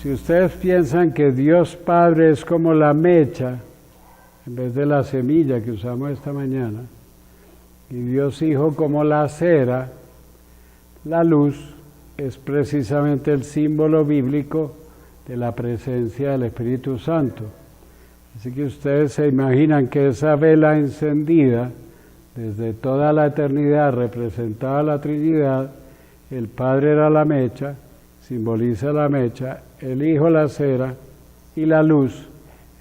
si ustedes piensan que Dios Padre es como la mecha, en vez de la semilla que usamos esta mañana, y Dios Hijo como la cera, la luz es precisamente el símbolo bíblico de la presencia del Espíritu Santo. Así que ustedes se imaginan que esa vela encendida desde toda la eternidad representaba la Trinidad, el Padre era la mecha, simboliza la mecha, el Hijo la cera y la luz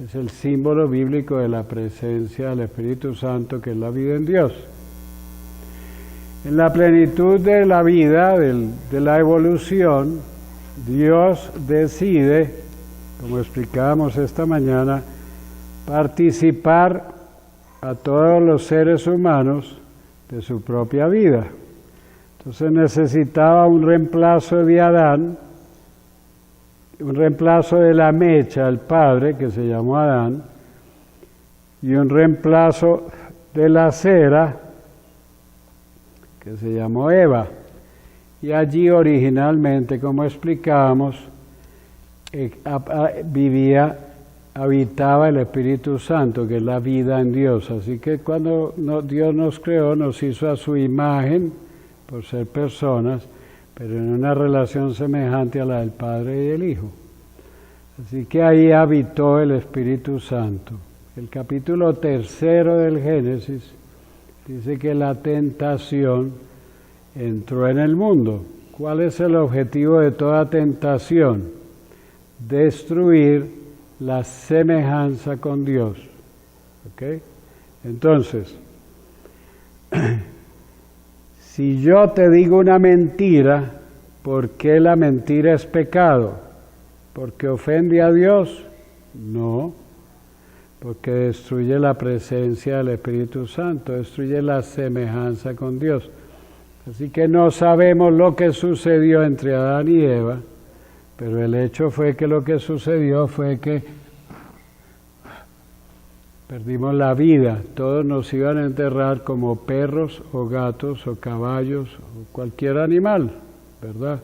es el símbolo bíblico de la presencia del Espíritu Santo, que es la vida en Dios. En la plenitud de la vida, de la evolución, Dios decide, como explicábamos esta mañana, participar a todos los seres humanos de su propia vida. Entonces necesitaba un reemplazo de Adán, un reemplazo de la mecha, el padre, que se llamó Adán, y un reemplazo de la cera, que se llamó Eva. Y allí originalmente, como explicábamos, habitaba el Espíritu Santo, que es la vida en Dios. Así que cuando Dios nos creó, nos hizo a su imagen, por ser personas, pero en una relación semejante a la del Padre y el Hijo. Así que ahí habitó el Espíritu Santo. El capítulo 3 del Génesis dice que la tentación entró en el mundo. ¿Cuál es el objetivo de toda tentación? Destruir la semejanza con Dios. ¿Ok? Entonces, si yo te digo una mentira, ¿por qué la mentira es pecado? ¿Porque ofende a Dios? No, porque destruye la presencia del Espíritu Santo, destruye la semejanza con Dios. Así que no sabemos lo que sucedió entre Adán y Eva, pero el hecho fue que lo que sucedió fue que perdimos la vida. Todos nos iban a enterrar como perros o gatos o caballos o cualquier animal, ¿verdad?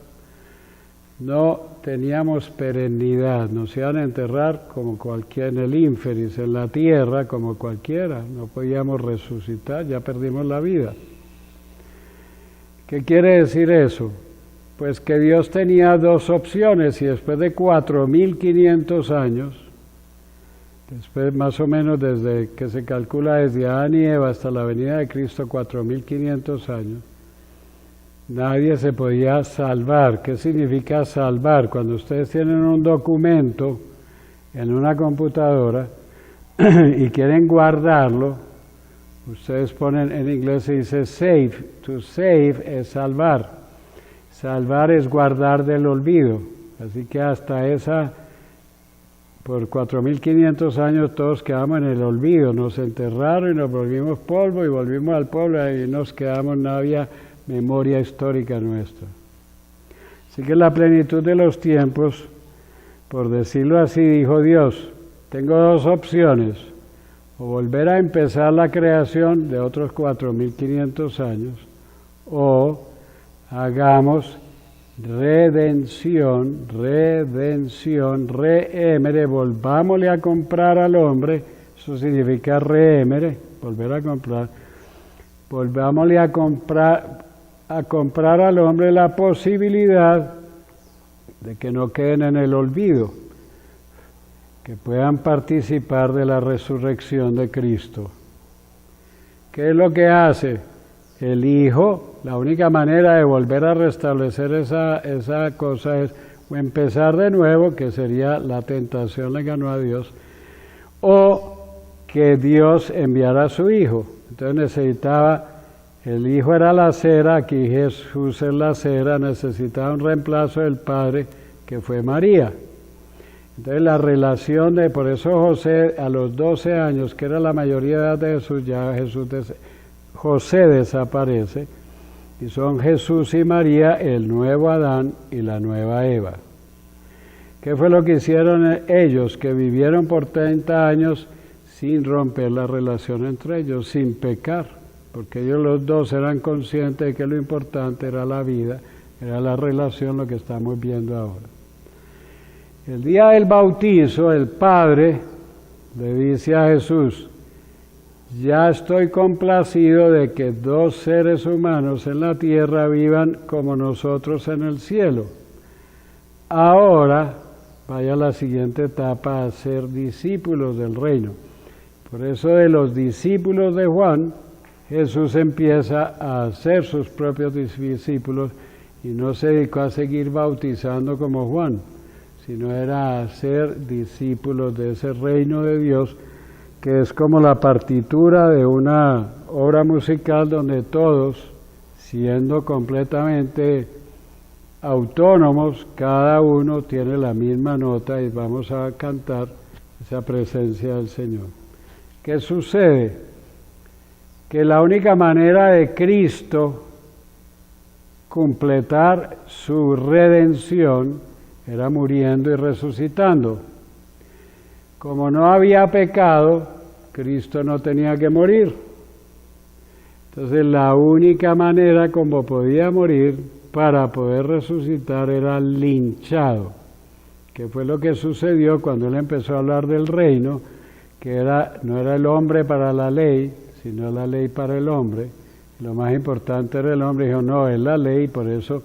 No teníamos perennidad, nos iban a enterrar como cualquiera en el ínferis, en la tierra como cualquiera, no podíamos resucitar, ya perdimos la vida. ¿Qué quiere decir eso? Pues que Dios tenía dos opciones y después de 4.500 años, después más o menos desde que se calcula desde Adán y Eva hasta la venida de Cristo, 4.500 años, nadie se podía salvar. ¿Qué significa salvar? Cuando ustedes tienen un documento en una computadora y quieren guardarlo, ustedes ponen, en inglés se dice save. To save es salvar. Salvar es guardar del olvido. Así que hasta por 4.500 años todos quedamos en el olvido. Nos enterraron y nos volvimos polvo y volvimos al polvo y nos quedamos, no había memoria histórica nuestra. Así que en la plenitud de los tiempos, por decirlo así, dijo Dios, tengo dos opciones, o volver a empezar la creación de otros 4.500 años, o hagamos redención, reemere, volvámosle a comprar al hombre, eso significa reemere, volver a comprar, volvámosle a comprar al hombre la posibilidad de que no queden en el olvido, que puedan participar de la resurrección de Cristo. ¿Qué es lo que hace? El Hijo, la única manera de volver a restablecer esa cosa es o empezar de nuevo, que sería la tentación le ganó a Dios, o que Dios enviara a su Hijo. Entonces necesitaba, el Hijo era la cera, aquí Jesús es la cera, necesitaba un reemplazo del Padre, que fue María. Entonces la relación por eso José a los 12 años, que era la mayoría de edad de Jesús, ya José desaparece, y son Jesús y María el nuevo Adán y la nueva Eva. ¿Qué fue lo que hicieron ellos? Que vivieron por 30 años sin romper la relación entre ellos, sin pecar, porque ellos los dos eran conscientes de que lo importante era la vida, era la relación, lo que estamos viendo ahora. El día del bautizo, el Padre le dice a Jesús: ya estoy complacido de que dos seres humanos en la tierra vivan como nosotros en el cielo. Ahora vaya a la siguiente etapa, a ser discípulos del reino. Por eso de los discípulos de Juan, Jesús empieza a hacer sus propios discípulos y no se dedicó a seguir bautizando como Juan, sino era a ser discípulos de ese reino de Dios, que es como la partitura de una obra musical donde todos, siendo completamente autónomos, cada uno tiene la misma nota y vamos a cantar esa presencia del Señor. ¿Qué sucede? Que la única manera de Cristo completar su redención era muriendo y resucitando. Como no había pecado, Cristo no tenía que morir. Entonces la única manera como podía morir para poder resucitar era linchado, que fue lo que sucedió cuando él empezó a hablar del reino, que no era el hombre para la ley, sino la ley para el hombre. Lo más importante era el hombre. Dijo, no, es la ley, por eso,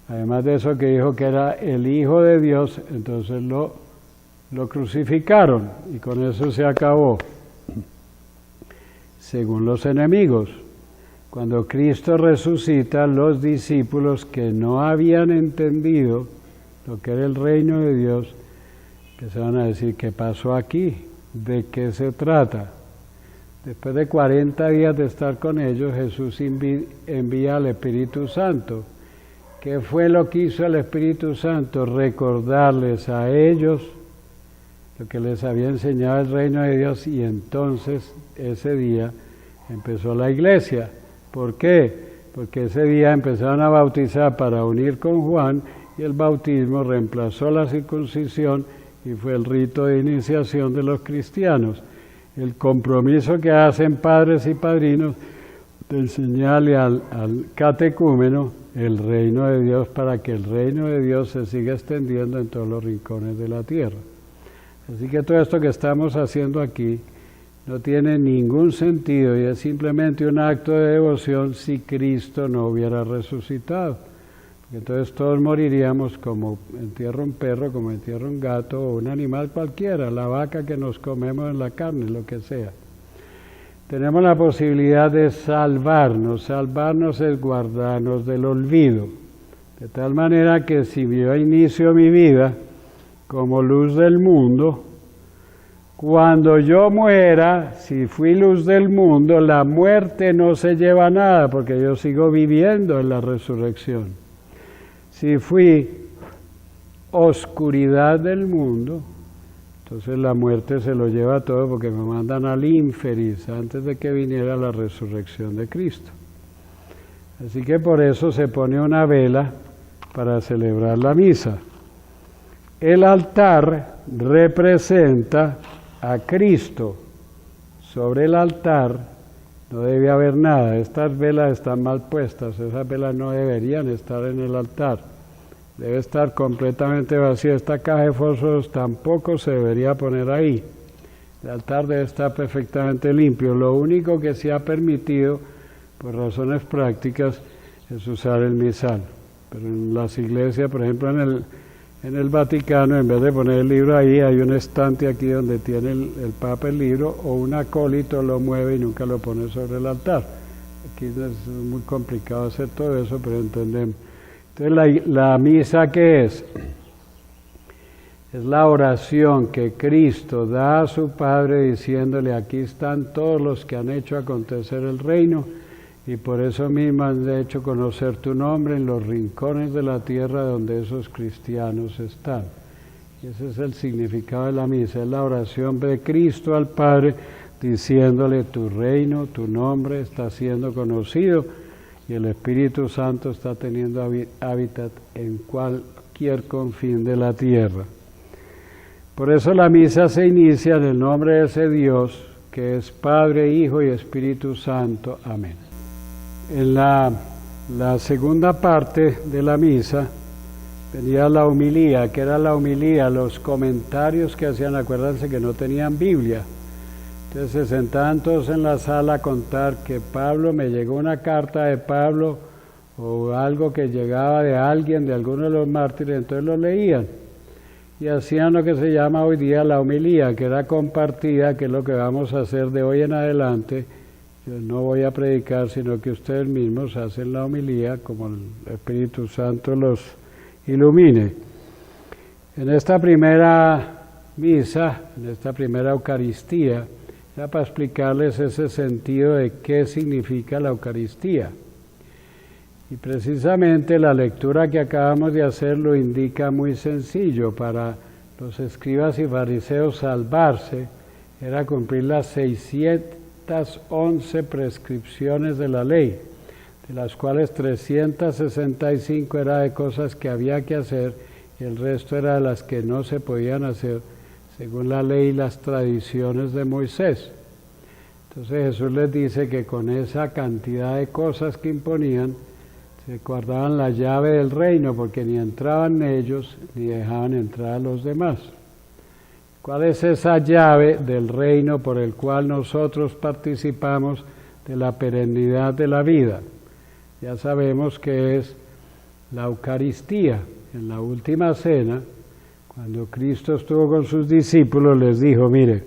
además de eso que dijo que era el Hijo de Dios, entonces lo crucificaron y con eso se acabó. Según los enemigos, cuando Cristo resucita, los discípulos que no habían entendido lo que era el reino de Dios, empezaron a decir, ¿qué pasó aquí? ¿De qué se trata? Después de 40 días de estar con ellos, Jesús envía al Espíritu Santo. ¿Qué fue lo que hizo el Espíritu Santo? Recordarles a ellos lo que les había enseñado el reino de Dios, y entonces ese día empezó la iglesia. ¿Por qué? Porque ese día empezaron a bautizar para unir con Juan, y el bautismo reemplazó la circuncisión y fue el rito de iniciación de los cristianos. El compromiso que hacen padres y padrinos de enseñarle al catecúmeno el reino de Dios, para que el reino de Dios se siga extendiendo en todos los rincones de la tierra. Así que todo esto que estamos haciendo aquí no tiene ningún sentido y es simplemente un acto de devoción si Cristo no hubiera resucitado. Porque entonces todos moriríamos como entierra un perro, como entierra un gato o un animal cualquiera, la vaca que nos comemos en la carne, lo que sea. Tenemos la posibilidad de salvarnos. Salvarnos es guardarnos del olvido. De tal manera que si yo inicio mi vida como luz del mundo, cuando yo muera, si fui luz del mundo, la muerte no se lleva nada, porque yo sigo viviendo en la resurrección. Si fui oscuridad del mundo, entonces la muerte se lo lleva todo, porque me mandan al infeliz antes de que viniera la resurrección de Cristo. Así que por eso se pone una vela para celebrar la misa. El altar representa a Cristo. Sobre el altar no debe haber nada. Estas velas están mal puestas. Esas velas no deberían estar en el altar. Debe estar completamente vacía. Esta caja de fósforos tampoco se debería poner ahí. El altar debe estar perfectamente limpio. Lo único que se ha permitido, por razones prácticas, es usar el misal. Pero en las iglesias, por ejemplo en el Vaticano, en vez de poner el libro ahí, hay un estante aquí donde tiene el Papa el libro, o un acólito lo mueve y nunca lo pone sobre el altar. Aquí es muy complicado hacer todo eso, pero entendemos. Entonces la misa, ¿qué es? Es la oración que Cristo da a su Padre diciéndole, aquí están todos los que han hecho acontecer el reino, y por eso mismo han hecho conocer tu nombre en los rincones de la tierra donde esos cristianos están. Y ese es el significado de la misa, es la oración de Cristo al Padre diciéndole, tu reino, tu nombre está siendo conocido, y el Espíritu Santo está teniendo hábitat en cualquier confín de la tierra. Por eso la misa se inicia en el nombre de ese Dios, que es Padre, Hijo y Espíritu Santo. Amén. En la segunda parte de la misa venía la homilía. ¿Qué era la homilía? Los comentarios que hacían, acuérdense que no tenían Biblia. Entonces se sentaban todos en la sala a contar que Pablo, me llegó una carta de Pablo o algo que llegaba de alguien, de alguno de los mártires, entonces lo leían. Y hacían lo que se llama hoy día la homilía, que era compartida, que es lo que vamos a hacer de hoy en adelante. Yo no voy a predicar, sino que ustedes mismos hacen la homilía como el Espíritu Santo los ilumine. En esta primera misa, en esta primera Eucaristía, era para explicarles ese sentido de qué significa la Eucaristía. Y precisamente la lectura que acabamos de hacer lo indica muy sencillo. Para los escribas y fariseos salvarse era cumplir las 611 prescripciones de la ley, de las cuales 365 era de cosas que había que hacer y el resto era de las que no se podían hacer según la ley y las tradiciones de Moisés. Entonces Jesús les dice que con esa cantidad de cosas que imponían, se guardaban la llave del reino, porque ni entraban ellos ni dejaban entrar a los demás. ¿Cuál es esa llave del reino por el cual nosotros participamos de la perennidad de la vida? Ya sabemos que es la Eucaristía. En la última cena, cuando Cristo estuvo con sus discípulos, les dijo, mire,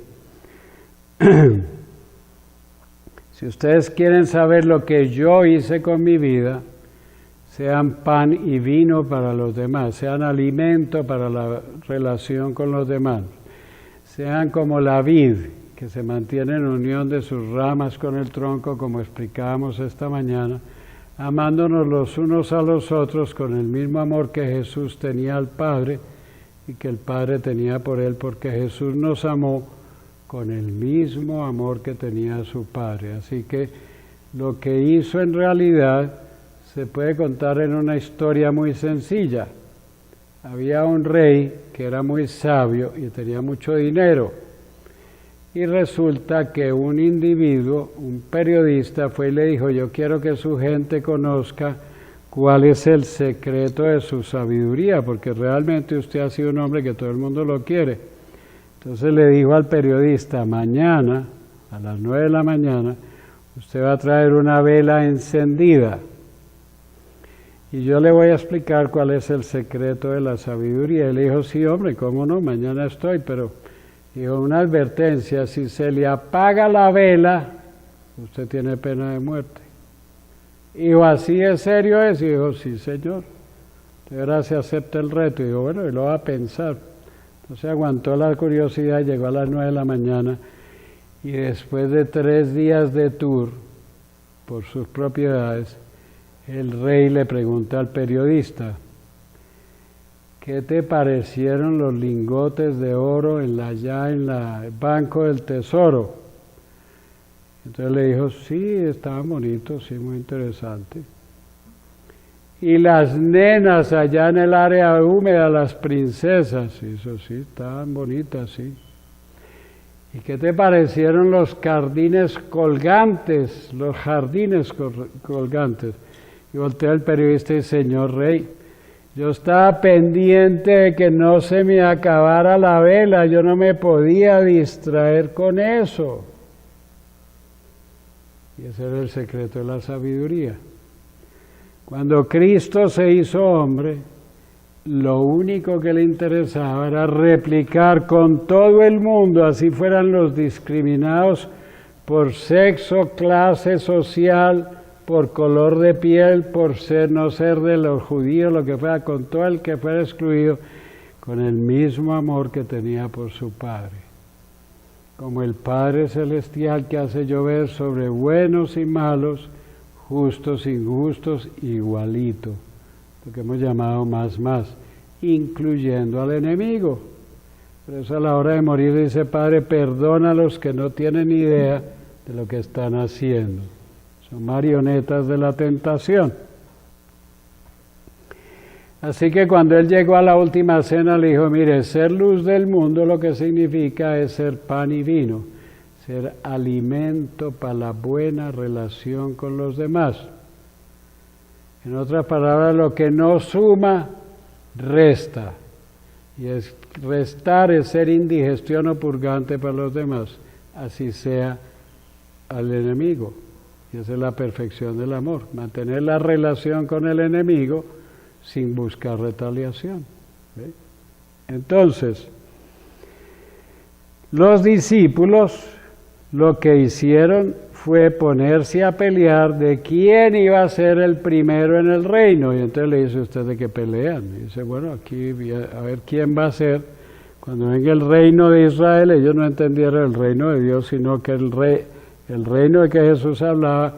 si ustedes quieren saber lo que yo hice con mi vida, sean pan y vino para los demás, sean alimento para la relación con los demás, sean como la vid que se mantiene en unión de sus ramas con el tronco, como explicábamos esta mañana, amándonos los unos a los otros con el mismo amor que Jesús tenía al Padre y que el Padre tenía por Él, porque Jesús nos amó con el mismo amor que tenía a su Padre. Así que lo que hizo en realidad se puede contar en una historia muy sencilla. Había un rey que era muy sabio y tenía mucho dinero. Y resulta que un individuo, un periodista, fue y le dijo, yo quiero que su gente conozca cuál es el secreto de su sabiduría, porque realmente usted ha sido un hombre que todo el mundo lo quiere. Entonces le dijo al periodista, mañana, a las 9 de la mañana, usted va a traer una vela encendida. Y yo le voy a explicar cuál es el secreto de la sabiduría. Y le dijo, sí, hombre, cómo no, mañana estoy, pero dijo, una advertencia, si se le apaga la vela, usted tiene pena de muerte. Y dijo, ¿así es serio eso? Y dijo, sí, señor. De verdad se acepta el reto. Y dijo, bueno, y lo va a pensar. Entonces aguantó la curiosidad, llegó a las 9 de la mañana, y después de 3 días de tour por sus propiedades, el rey le pregunta al periodista, ¿qué te parecieron los lingotes de oro allá en el Banco del Tesoro? Entonces le dijo, sí, estaban bonitos, sí, muy interesante. Y las nenas allá en el área húmeda, las princesas, eso sí, estaban bonitas, sí. ¿Y qué te parecieron los jardines colgantes, colgantes? Y voltea el periodista y dice, señor rey, yo estaba pendiente de que no se me acabara la vela, yo no me podía distraer con eso. Y ese era el secreto de la sabiduría. Cuando Cristo se hizo hombre, lo único que le interesaba era replicar con todo el mundo, así fueran los discriminados por sexo, clase social, por color de piel, por no ser de los judíos, lo que fuera, con todo el que fuera excluido, con el mismo amor que tenía por su Padre. Como el Padre Celestial que hace llover sobre buenos y malos, justos e injustos, igualito, lo que hemos llamado más, incluyendo al enemigo. Por eso a la hora de morir dice, Padre, perdona a los que no tienen idea de lo que están haciendo. Son marionetas de la tentación. Así que cuando él llegó a la última cena le dijo, mire, ser luz del mundo lo que significa es ser pan y vino, ser alimento para la buena relación con los demás. En otras palabras, lo que no suma resta. Y restar es ser indigestión o purgante para los demás, así sea al enemigo. Y esa es la perfección del amor, mantener la relación con el enemigo sin buscar retaliación. ¿Ve? Entonces, los discípulos lo que hicieron fue ponerse a pelear de quién iba a ser el primero en el reino. Y entonces le dice usted de que pelean. Y dice, bueno, aquí a ver quién va a ser. Cuando venga el reino de Israel, ellos no entendieron el reino de Dios, sino que el reino de que Jesús hablaba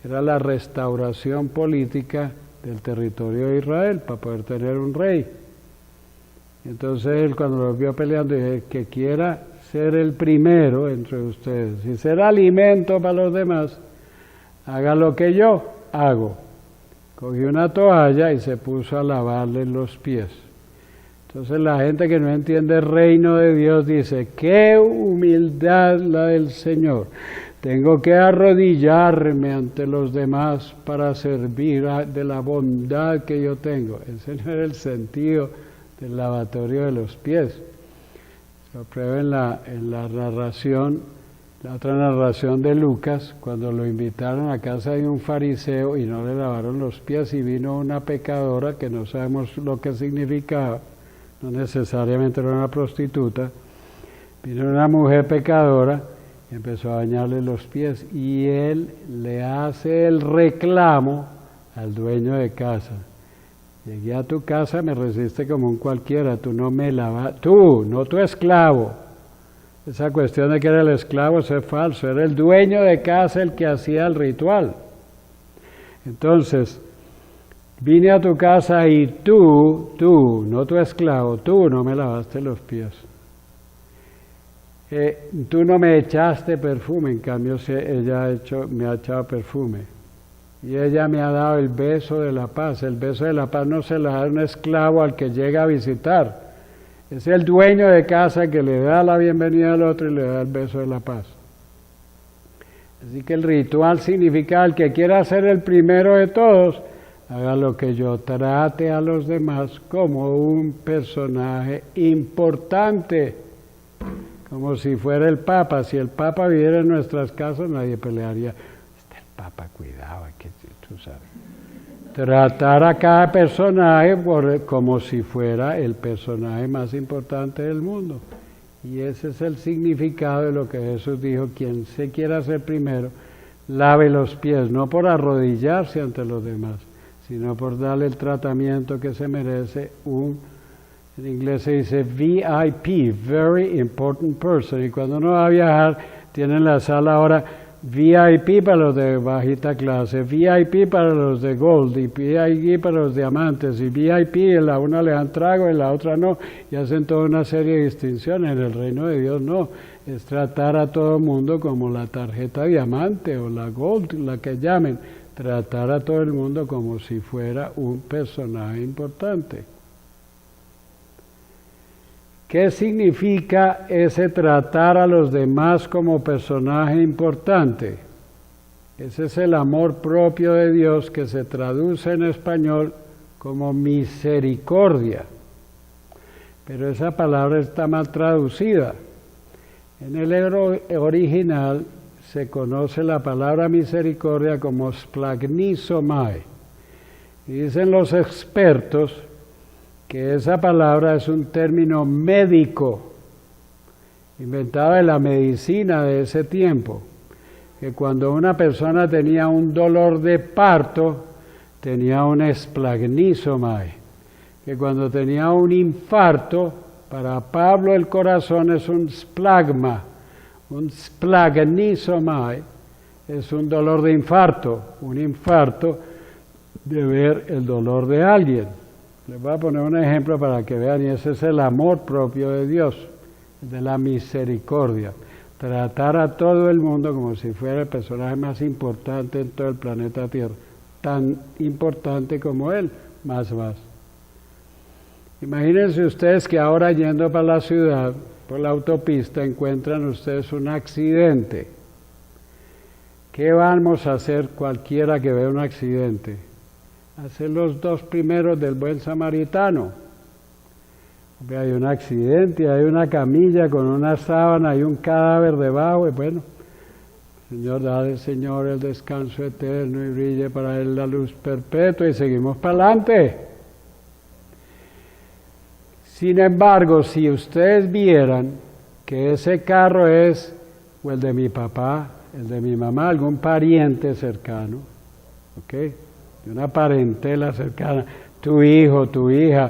era la restauración política del territorio de Israel para poder tener un rey. Entonces él, cuando los vio peleando, dice que quiera ser el primero entre ustedes y ser alimento para los demás, haga lo que yo hago. Cogió una toalla y se puso a lavarle los pies. Entonces la gente que no entiende el reino de Dios dice, qué humildad la del Señor. Tengo que arrodillarme ante los demás para servir de la bondad que yo tengo. Ese no era el sentido del lavatorio de los pies. Lo prueba en la narración, la otra narración de Lucas, cuando lo invitaron a casa de un fariseo y no le lavaron los pies y vino una pecadora que no sabemos lo que significaba, no necesariamente era una prostituta, vino una mujer pecadora y empezó a bañarle los pies y él le hace el reclamo al dueño de casa. Llegué a tu casa, me resiste como un cualquiera, tú no me lavas, tú, no tu esclavo. Esa cuestión de que era el esclavo, eso es falso, era el dueño de casa el que hacía el ritual. Entonces, vine a tu casa y tú, no tu esclavo, tú no me lavaste los pies. Tú no me echaste perfume, en cambio ella me ha echado perfume. Y ella me ha dado el beso de la paz. El beso de la paz no se le da a un esclavo al que llega a visitar. Es el dueño de casa que le da la bienvenida al otro y le da el beso de la paz. Así que el ritual significa el que quiera ser el primero de todos, haga lo que yo, trate a los demás como un personaje importante, como si fuera el Papa. Si el Papa viviera en nuestras casas, nadie pelearía. Papa, cuidado, que tú sabes. Tratar a cada personaje como si fuera el personaje más importante del mundo. Y ese es el significado de lo que Jesús dijo, quien se quiera hacer primero, lave los pies, no por arrodillarse ante los demás, sino por darle el tratamiento que se merece en inglés se dice VIP, Very Important Person, y cuando uno va a viajar, tienen la sala ahora VIP para los de bajita clase, VIP para los de Gold, y VIP para los diamantes, y VIP en la una le dan trago, en la otra no, y hacen toda una serie de distinciones. En el reino de Dios no, es tratar a todo el mundo como la tarjeta diamante o la Gold, la que llamen, tratar a todo el mundo como si fuera un personaje importante. ¿Qué significa ese tratar a los demás como personaje importante? Ese es el amor propio de Dios que se traduce en español como misericordia. Pero esa palabra está mal traducida. En el original se conoce la palabra misericordia como splagnizomai. Y dicen los expertos que esa palabra es un término médico, inventado de la medicina de ese tiempo, que cuando una persona tenía un dolor de parto, tenía un splagnizomai, que cuando tenía un infarto, para Pablo el corazón es un splagma, un splagnizomai es un dolor de infarto, un infarto de ver el dolor de alguien. Les voy a poner un ejemplo para que vean, y ese es el amor propio de Dios, de la misericordia. Tratar a todo el mundo como si fuera el personaje más importante en todo el planeta Tierra, tan importante como él, más. Imagínense ustedes que ahora yendo para la ciudad, por la autopista, encuentran ustedes un accidente. ¿Qué vamos a hacer cualquiera que vea un accidente? Hacer los dos primeros del buen samaritano, Hay un accidente, hay una camilla con una sábana, hay un cadáver debajo, y bueno, Señor, dale, Señor, el descanso eterno y brille para él la luz perpetua, y seguimos para adelante. Sin embargo, si ustedes vieran que ese carro es o el de mi papá, el de mi mamá, algún pariente cercano, ¿ok? De una parentela cercana, tu hijo, tu hija,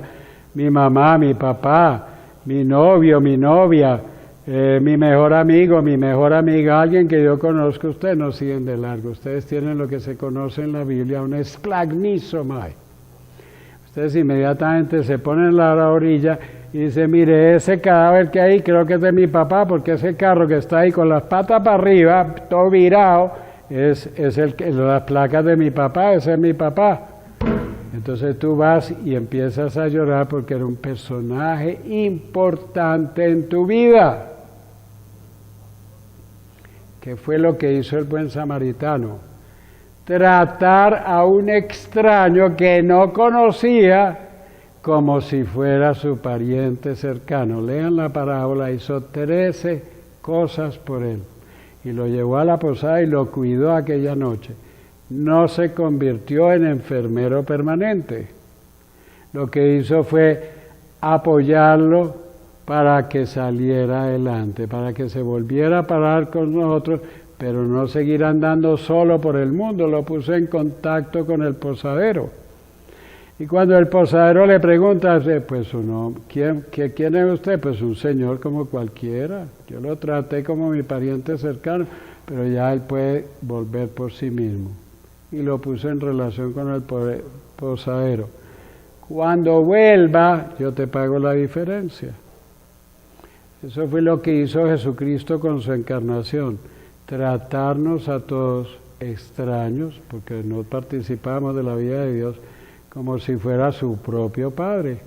mi mamá, mi papá, mi novio, mi novia, mi mejor amigo, mi mejor amiga, alguien que yo conozco, ustedes no siguen de largo, ustedes tienen lo que se conoce en la Biblia, un esplagnisomai. Ustedes inmediatamente se ponen a la orilla y dicen, mire, ese cadáver que hay creo que es de mi papá, porque ese carro que está ahí con las patas para arriba, todo virado, es las placas de mi papá, ese es mi papá. Entonces tú vas y empiezas a llorar porque era un personaje importante en tu vida. ¿Qué fue lo que hizo el buen samaritano? Tratar a un extraño que no conocía como si fuera su pariente cercano. Lean la parábola, hizo 13 cosas por él y lo llevó a la posada y lo cuidó aquella noche. No se convirtió en enfermero permanente. Lo que hizo fue apoyarlo para que saliera adelante, para que se volviera a parar con nosotros, pero no seguir andando solo por el mundo. Lo puso en contacto con el posadero. Y cuando el posadero le pregunta, pues ¿quién es usted? Pues un señor como cualquiera. Yo lo traté como mi pariente cercano, pero ya él puede volver por sí mismo. Y lo puso en relación con el posadero. Cuando vuelva, yo te pago la diferencia. Eso fue lo que hizo Jesucristo con su encarnación. Tratarnos a todos extraños, porque no participamos de la vida de Dios, como si fuera su propio Padre,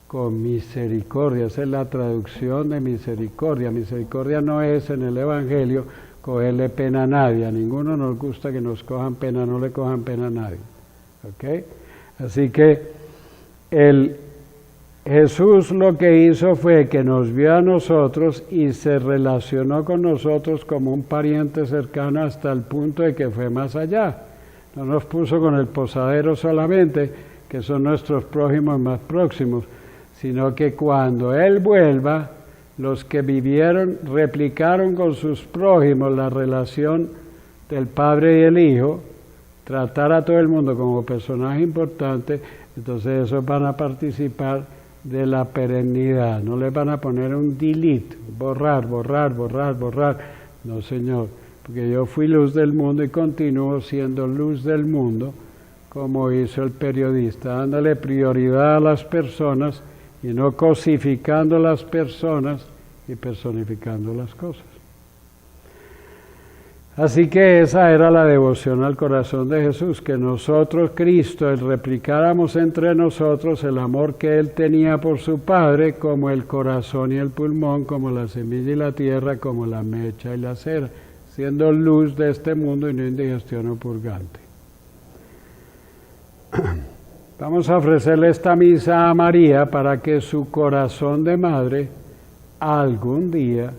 con misericordia. Esa es la traducción de misericordia. Misericordia no es en el Evangelio cogerle pena a nadie. A ninguno nos gusta que nos cojan pena, no le cojan pena a nadie. ¿Ok? Así que Jesús lo que hizo fue que nos vio a nosotros y se relacionó con nosotros como un pariente cercano hasta el punto de que fue más allá. No nos puso con el posadero solamente, que son nuestros prójimos más próximos, sino que cuando Él vuelva, los que vivieron, replicaron con sus prójimos la relación del Padre y el Hijo, tratar a todo el mundo como personaje importante, entonces esos van a participar de la perennidad. No les van a poner un delete, borrar. No, Señor, porque yo fui luz del mundo y continúo siendo luz del mundo, como hizo el periodista, dándole prioridad a las personas y no cosificando las personas y personificando las cosas. Así que esa era la devoción al corazón de Jesús, que nosotros, Cristo, replicáramos entre nosotros el amor que Él tenía por su Padre, como el corazón y el pulmón, como la semilla y la tierra, como la mecha y la cera, siendo luz de este mundo y no indigestión o purgante. Vamos a ofrecerle esta misa a María para que su corazón de madre algún día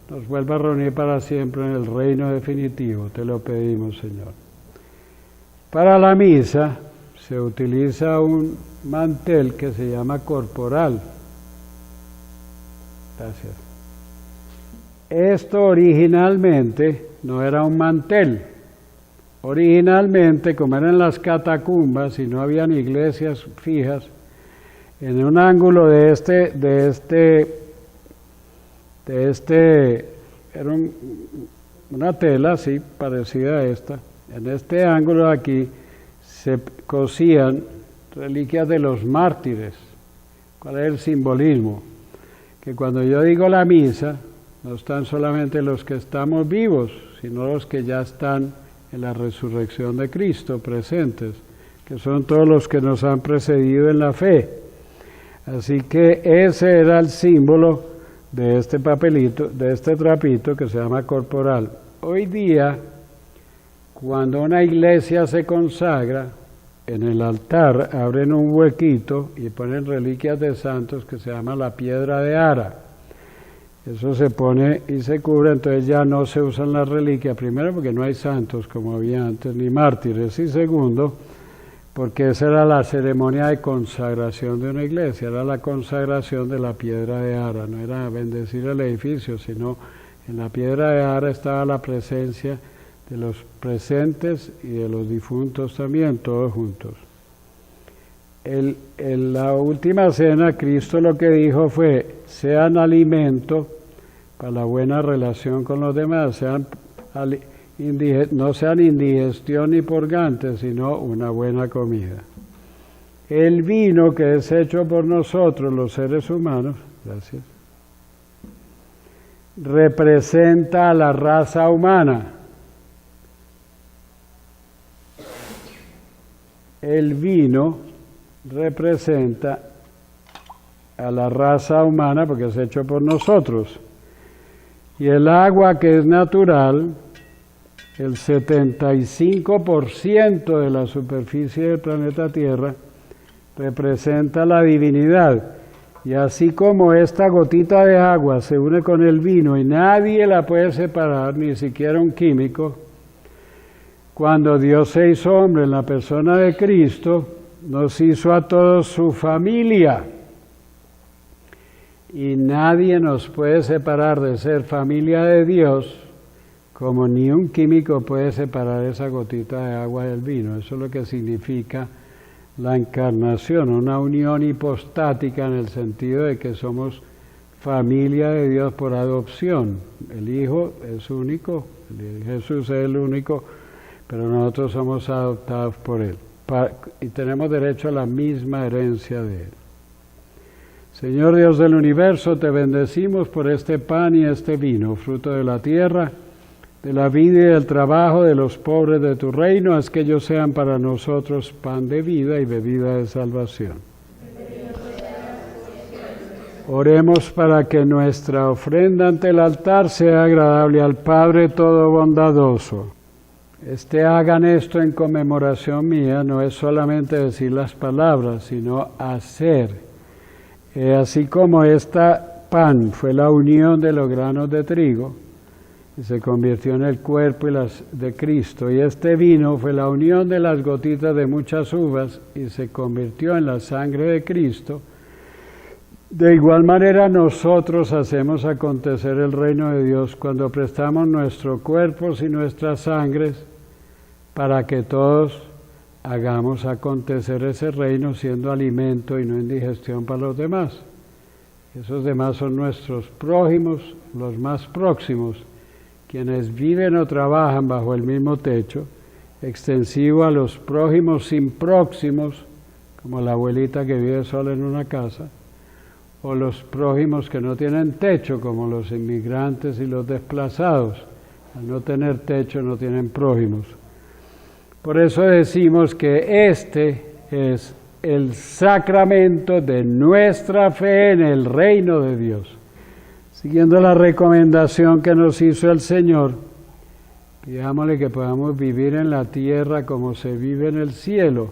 nos vuelva a reunir para siempre en el reino definitivo. Te lo pedimos, Señor. Para la misa se utiliza un mantel que se llama corporal. Gracias. Esto originalmente no era un mantel. Originalmente, como eran las catacumbas y no habían iglesias fijas, en un ángulo de era una tela así, parecida a esta. En este ángulo de aquí se cosían reliquias de los mártires. ¿Cuál es el simbolismo? Que cuando yo digo la misa, no están solamente los que estamos vivos, sino los que ya están en la resurrección de Cristo presentes, que son todos los que nos han precedido en la fe. Así que ese era el símbolo de este papelito, de este trapito que se llama corporal. Hoy día, cuando una iglesia se consagra, en el altar abren un huequito y ponen reliquias de santos que se llama la piedra de Ara. Eso se pone y se cubre, entonces ya no se usan las reliquias, primero porque no hay santos como había antes, ni mártires, y segundo, porque esa era la ceremonia de consagración de una iglesia, era la consagración de la piedra de Ara, no era bendecir el edificio, sino en la piedra de Ara estaba la presencia de los presentes y de los difuntos también, todos juntos. En la última cena, Cristo lo que dijo fue, sean alimento para la buena relación con los demás, no sean indigestión ni purgantes, sino una buena comida. El vino que es hecho por nosotros, los seres humanos, gracias, representa a la raza humana. El vino representa a la raza humana porque es hecho por nosotros. Y el agua que es natural, el 75% de la superficie del planeta Tierra, representa la divinidad. Y así como esta gotita de agua se une con el vino y nadie la puede separar, ni siquiera un químico, cuando Dios se hizo hombre en la persona de Cristo, nos hizo a todos su familia. Y nadie nos puede separar de ser familia de Dios, como ni un químico puede separar esa gotita de agua del vino. Eso es lo que significa la encarnación, una unión hipostática en el sentido de que somos familia de Dios por adopción. El Hijo es único, Jesús es el único, pero nosotros somos adoptados por Él y tenemos derecho a la misma herencia de Él. Señor Dios del universo, te bendecimos por este pan y este vino, fruto de la tierra, de la vida y del trabajo de los pobres de tu reino, haz que ellos sean para nosotros pan de vida y bebida de salvación. Oremos para que nuestra ofrenda ante el altar sea agradable al Padre todo bondadoso. Hagan esto en conmemoración mía, no es solamente decir las palabras, sino hacer. Así como pan fue la unión de los granos de trigo, y se convirtió en el cuerpo de Cristo, y este vino fue la unión de las gotitas de muchas uvas, y se convirtió en la sangre de Cristo. De igual manera nosotros hacemos acontecer el reino de Dios cuando prestamos nuestros cuerpos y nuestras sangres para que todos hagamos acontecer ese reino siendo alimento y no indigestión para los demás. Esos demás son nuestros prójimos, los más próximos, quienes viven o trabajan bajo el mismo techo, extensivo a los prójimos sin próximos, como la abuelita que vive sola en una casa, o los prójimos que no tienen techo, como los inmigrantes y los desplazados. Al no tener techo no tienen prójimos. Por eso decimos que este es el sacramento de nuestra fe en el reino de Dios. Siguiendo la recomendación que nos hizo el Señor, pidámosle que podamos vivir en la tierra como se vive en el cielo,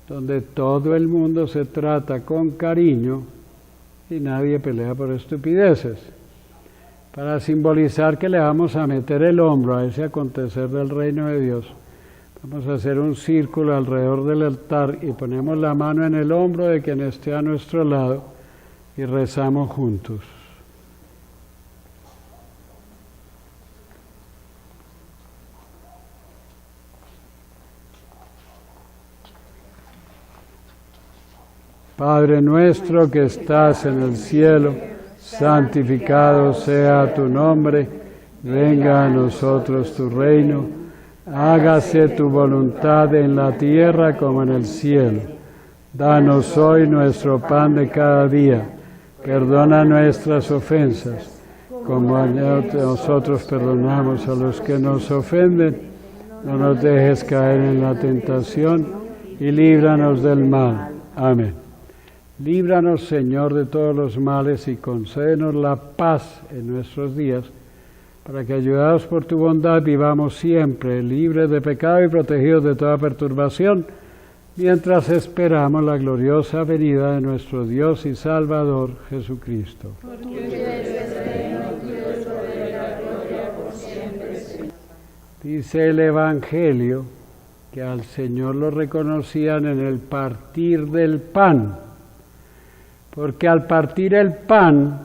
donde todo el mundo se trata con cariño y nadie pelea por estupideces, para simbolizar que le vamos a meter el hombro a ese acontecer del reino de Dios. Vamos a hacer un círculo alrededor del altar y ponemos la mano en el hombro de quien esté a nuestro lado y rezamos juntos. Padre nuestro que estás en el cielo, santificado sea tu nombre, venga a nosotros tu reino. Hágase tu voluntad en la tierra como en el cielo. Danos hoy nuestro pan de cada día. Perdona nuestras ofensas, como nosotros perdonamos a los que nos ofenden. No nos dejes caer en la tentación y líbranos del mal. Amén. Líbranos, Señor, de todos los males y concédenos la paz en nuestros días, para que, ayudados por tu bondad, vivamos siempre libres de pecado y protegidos de toda perturbación, mientras esperamos la gloriosa venida de nuestro Dios y Salvador Jesucristo. Porque tuyo es el reino, tuyo es el poder y la gloria por siempre. Dice el Evangelio que al Señor lo reconocían en el partir del pan, porque al partir el pan,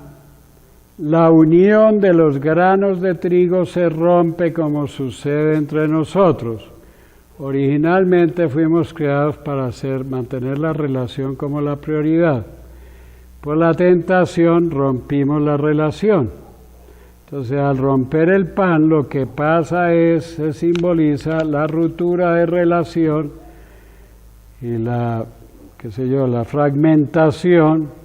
la unión de los granos de trigo se rompe como sucede entre nosotros. Originalmente fuimos creados para mantener la relación como la prioridad. Por la tentación rompimos la relación. Entonces, al romper el pan, lo que pasa se simboliza la ruptura de relación y la fragmentación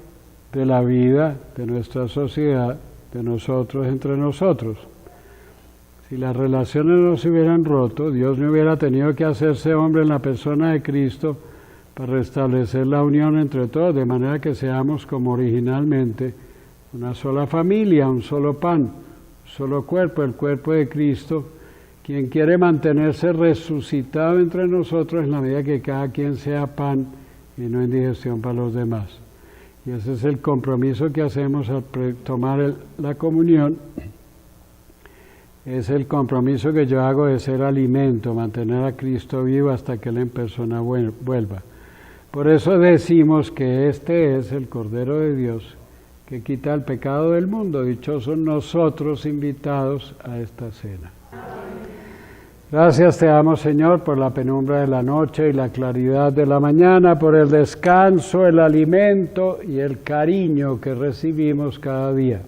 de la vida, de nuestra sociedad, de nosotros entre nosotros. Si las relaciones no se hubieran roto, Dios no hubiera tenido que hacerse hombre en la persona de Cristo para restablecer la unión entre todos, de manera que seamos como originalmente una sola familia, un solo pan, un solo cuerpo, el cuerpo de Cristo, quien quiere mantenerse resucitado entre nosotros en la medida que cada quien sea pan y no indigestión para los demás. Y ese es el compromiso que hacemos al tomar la comunión. Es el compromiso que yo hago de ser alimento, mantener a Cristo vivo hasta que Él en persona vuelva. Por eso decimos que este es el Cordero de Dios que quita el pecado del mundo. Dichosos nosotros invitados a esta cena. Gracias te damos, Señor, por la penumbra de la noche y la claridad de la mañana, por el descanso, el alimento y el cariño que recibimos cada día.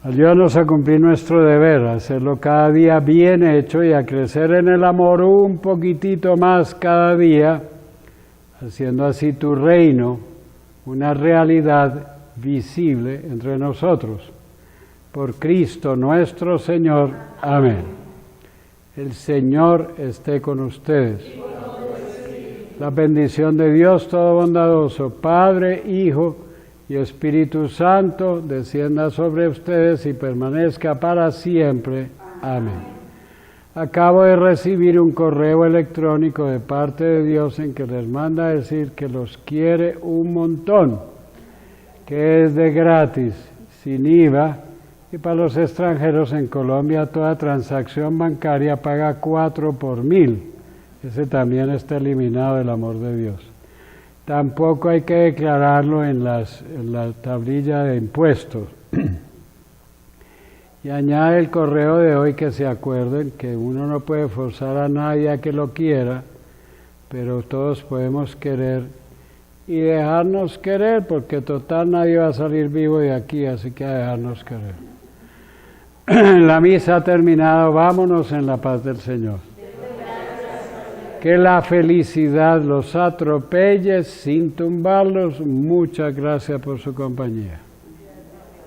Ayúdanos a cumplir nuestro deber, a hacerlo cada día bien hecho y a crecer en el amor un poquitito más cada día, haciendo así tu reino una realidad visible entre nosotros. Por Cristo nuestro Señor. Amén. El Señor esté con ustedes. La bendición de Dios todo bondadoso, Padre, Hijo y Espíritu Santo, descienda sobre ustedes y permanezca para siempre. Amén. Acabo de recibir un correo electrónico de parte de Dios en que les manda decir que los quiere un montón, que es de gratis, sin IVA, y para los extranjeros en Colombia toda transacción bancaria paga 4 por 1000. Ese también está eliminado del amor de Dios. Tampoco hay que declararlo en la tablilla de impuestos. Y añade el correo de hoy que se acuerden que uno no puede forzar a nadie a que lo quiera, pero todos podemos querer y dejarnos querer, porque total nadie va a salir vivo de aquí, así que a dejarnos querer. La misa ha terminado, vámonos en la paz del Señor. Que la felicidad los atropelle sin tumbarlos. Muchas gracias por su compañía.